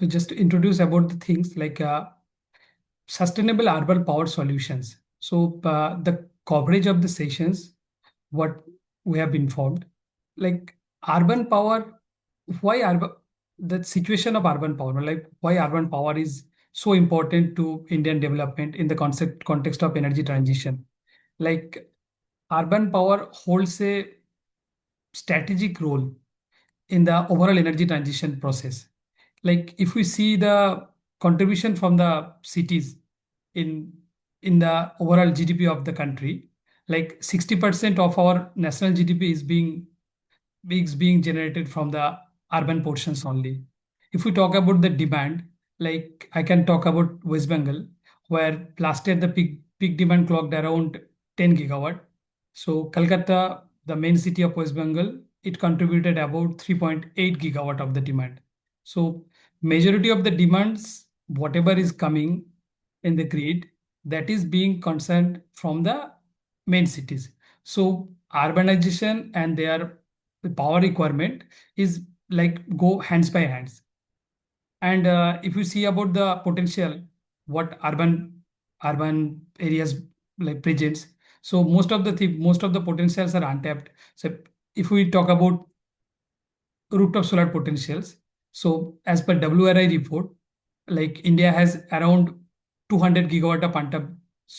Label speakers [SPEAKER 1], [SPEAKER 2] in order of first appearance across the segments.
[SPEAKER 1] to just introduce about the things like sustainable urban power solutions. So the coverage of the sessions, what we have informed, like urban power, why urban, the situation of urban power, like why urban power is so important to Indian development in the context of energy transition. Like urban power holds a strategic role in the overall energy transition process. Like if we see the contribution from the cities in in the overall GDP of the country, like 60% of our national GDP is being generated from the urban portions only. If we talk about the demand, like I can talk about West Bengal, where last year the peak demand clocked around 10 gigawatt. So Calcutta, the main city of West Bengal, it contributed about 3.8 gigawatt of the demand. So majority of the demands, whatever is coming in the grid, that is being concerned from the main cities. So urbanization and their power requirement is like go hands by hands. And if you see about the potential, what urban areas like presents, so most of the potentials are untapped. So if we talk about rooftop solar potentials, so as per WRI report, like India has around 200 gigawatt of untapped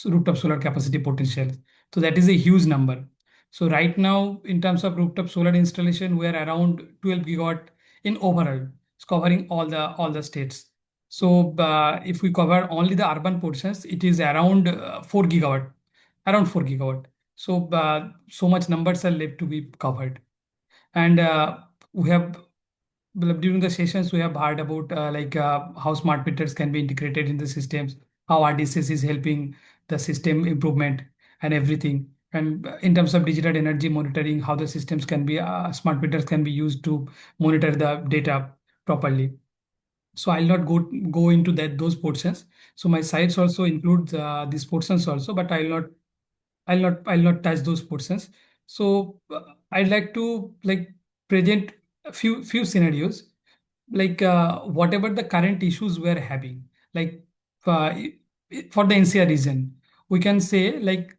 [SPEAKER 1] rooftop solar capacity potential. So that is a huge number. So right now, in terms of rooftop solar installation, we are around 12 gigawatt in overall. It's covering all the states. So if we cover only the urban portions, it is around 4 gigawatt, around 4 gigawatt. So so much numbers are left to be covered. And we have during the sessions we have heard about how smart meters can be integrated in the systems, how RDSS is helping the system improvement and everything. And in terms of digital energy monitoring, how the systems can be smart meters can be used to monitor the data properly. So I'll not go into those portions. So my sites also include these portions also, but I'll not touch those portions. So I'd like to like present a few scenarios, like whatever the current issues we're having, like uh, for the NCR region, we can say like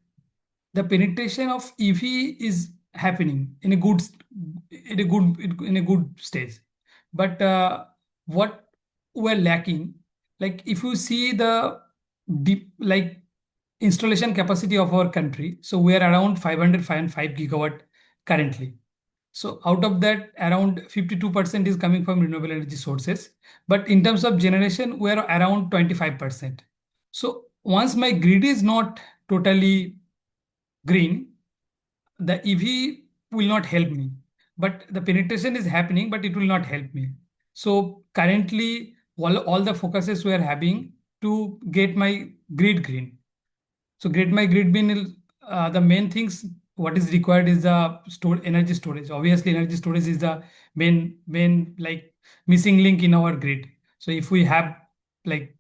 [SPEAKER 1] the penetration of EV is happening in a good stage. But what we're lacking, like if you see the deep like installation capacity of our country, so we are around 505 gigawatt currently. So out of that, around 52% is coming from renewable energy sources. But in terms of generation, we are around 25%. So once my grid is not totally green, the EV will not help me. But the penetration is happening, but it will not help me. So currently, all the focuses we are having to get my grid green. So get my grid bin, the main things what is required is the energy storage. Obviously, energy storage is the main like missing link in our grid. So if we have like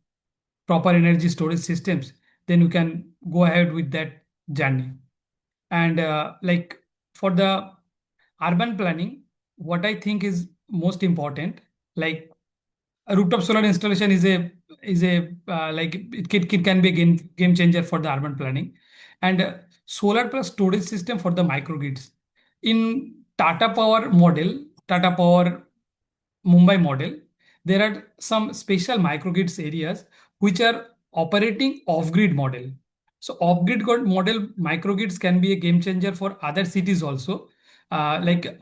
[SPEAKER 1] proper energy storage systems, then we can go ahead with that journey. And like for the urban planning, what I think is most important, like a rooftop solar installation is a like it can be a game changer for the urban planning. And solar plus storage system for the microgrids in Tata Power Mumbai model, there are some special microgrids areas which are operating off-grid model. So model microgrids can be a game changer for other cities also. Like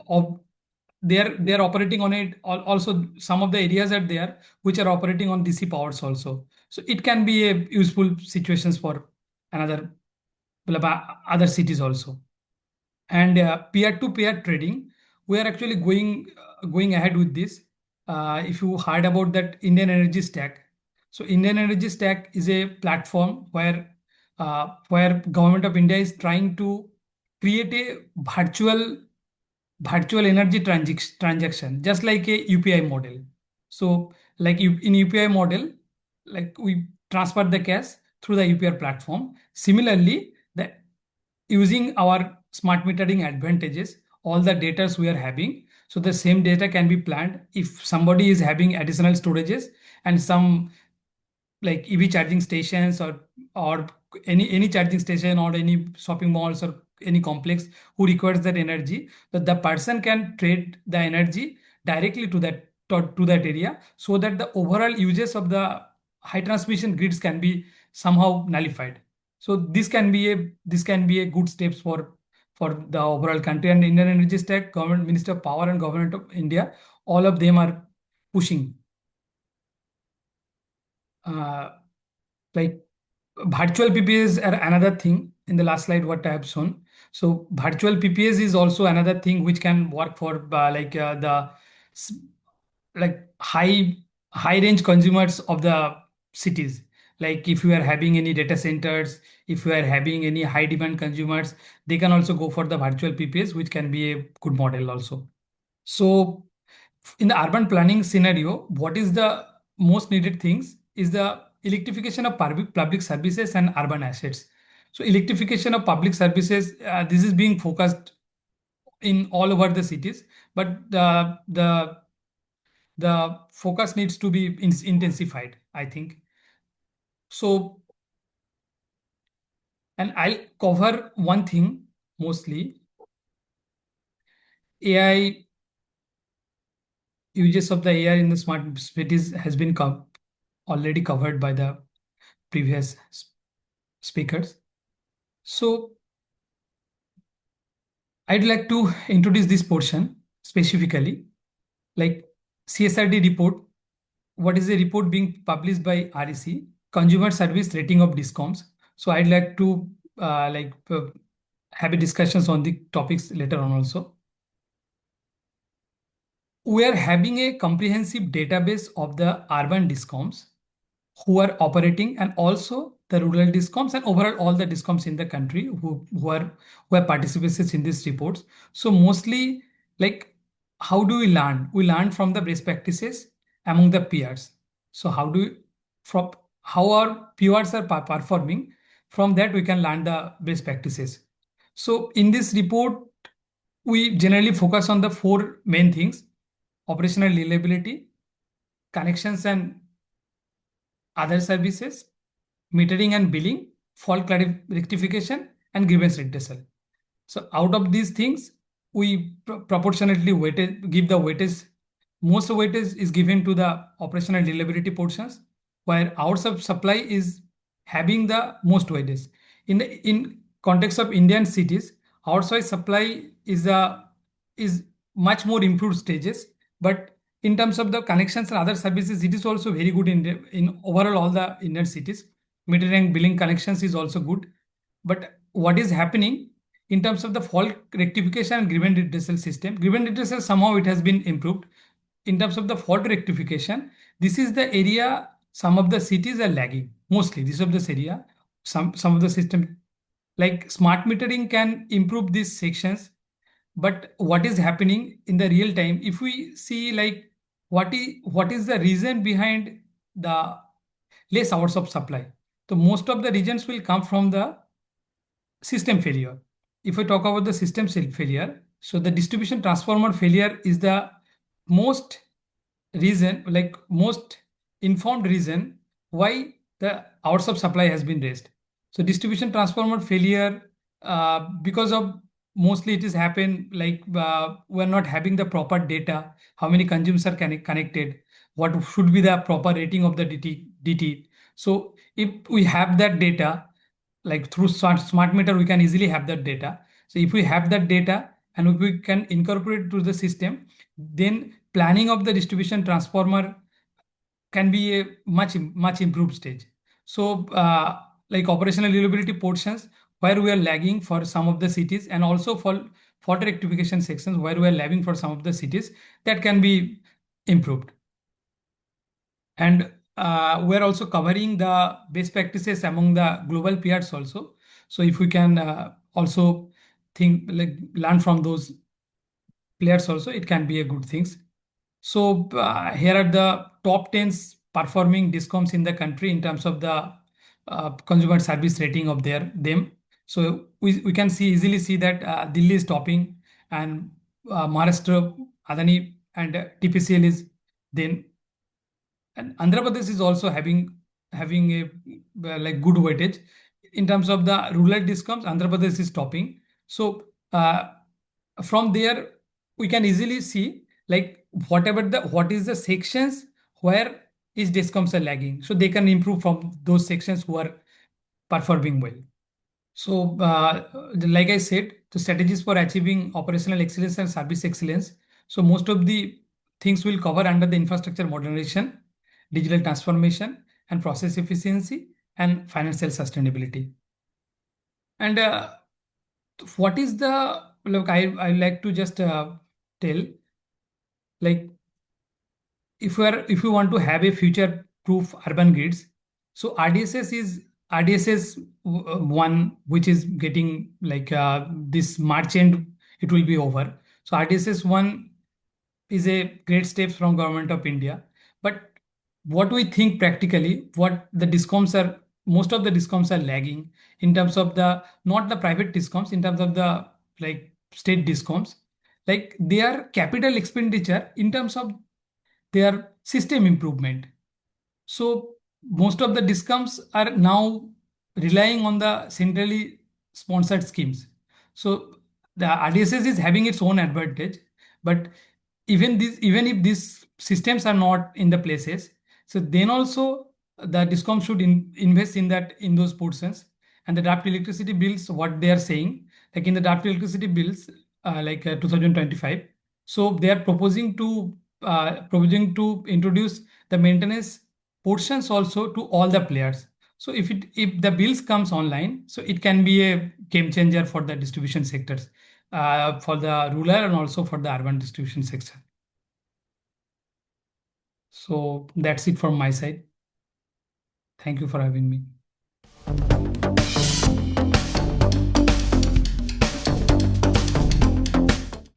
[SPEAKER 1] they are operating on it. Also, some of the areas are there which are operating on DC powers also. So it can be a useful situations for another other cities also. And peer-to-peer trading, we are actually going ahead with this. If you heard about that Indian Energy Stack, so Indian Energy Stack is a platform where government of India is trying to create a virtual energy transaction, just like a UPI model. So like in UPI model, like we transfer the cash through the UPI platform. Similarly, the using our smart metering advantages, all the data we are having. So the same data can be planned if somebody is having additional storages and some like EV charging stations or any charging station or any shopping malls or any complex who requires that energy, that the person can trade the energy directly to that area, so that the overall uses of the high transmission grids can be somehow nullified. So this can be a good steps for the overall country. And Indian Energy Stack, Government Minister of Power and Government of India, all of them are pushing. Uh, like virtual PPAs are another thing in the last slide what I have shown. So virtual PPAs is also another thing which can work for the s- like high range consumers of the cities. Like if you are having any data centers, if you are having any high demand consumers, they can also go for the virtual PPAs, which can be a good model also. So in the urban planning scenario, what is the most needed things is the electrification of public services and urban assets. So electrification of public services, this is being focused in all over the cities, but the focus needs to be intensified, I think. So, and I'll cover one thing mostly. AI, uses of the AI in the smart cities has been already covered by the previous speakers. So I'd like to introduce this portion specifically, like CSRD report. What is the report being published by REC, Consumer Service Rating of Discoms? So I'd like to have a discussions on the topics later on also. We are having a comprehensive database of the urban discoms who are operating, and also the rural discoms and overall all the discoms in the country who are participated in these reports. So mostly, like, how do we learn? We learn from the best practices among the peers. So from how our peers are performing, from that we can learn the best practices. So in this report, we generally focus on the four main things: operational reliability, connections and other services, metering and billing, rectification, and grievance redressal. So out of these things, we proportionately give the weightage. Most weightage is given to the operational reliability portions, where hours of supply is having the most weightage. In context of Indian cities, hours of supply is much more improved stages, but in terms of the connections and other services, it is also very good in overall all the Indian cities. Metering and billing connections is also good. But what is happening in terms of the fault rectification and grievance redressal system? Grievance redressal, somehow it has been improved. In terms of the fault rectification, this is the area some of the cities are lagging. Mostly, this of this area, some of the system like smart metering can improve these sections. But what is happening in the real time, if we see like what is the reason behind the less hours of supply? So most of the reasons will come from the system failure. If I talk about the system failure, so the distribution transformer failure is the most reason, like most informed reason why the hours of supply has been raised. So distribution transformer failure, because of mostly it is happen like we're not having the proper data, how many consumers are connected, what should be the proper rating of the DT. So if we have that data, like through smart meter, we can easily have that data. So if we have that data and if we can incorporate it to the system, then planning of the distribution transformer can be a much improved stage. So like operational reliability portions where we are lagging for some of the cities, and also for fault rectification sections where we are lagging for some of the cities, that can be improved. And we're also covering the best practices among the global peers also. So if we can also think like learn from those players also, it can be a good things. So here are the top 10 performing discoms in the country in terms of the consumer service rating of them. So we can easily see that Delhi is topping, and Maharashtra Adani and TPCL is then, and Andhra Pradesh is also having a like good weightage in terms of the rural discoms. Andhra Pradesh is topping. So from there we can easily see like what is the sections where is discoms are lagging, so they can improve from those sections who are performing well. So, like I said, the strategies for achieving operational excellence and service excellence. So, most of the things will cover under the infrastructure modernization, digital transformation, and process efficiency and financial sustainability. And what is the look? I like to just tell like if you want to have a future proof urban grids, so RDSS one, which is getting like this March end, it will be over. So RDSS one is a great step from government of India. But what we think practically, what the discoms are, most of the discoms are lagging in terms of the, not the private discoms, in terms of the like state discoms, like their capital expenditure in terms of their system improvement. So most of the discoms are now relying on the centrally sponsored schemes. So the RDSS is having its own advantage, but even if these systems are not in the places, so then also the discom should invest in that, in those portions. And the draft electricity bills, what they are saying, like in the draft electricity bills, 2025, so they are proposing to introduce the maintenance portions also to all the players. So if the bills comes online, so it can be a game changer for the distribution sectors, for the rural and also for the urban distribution sector. So that's it from my side. Thank you for having me.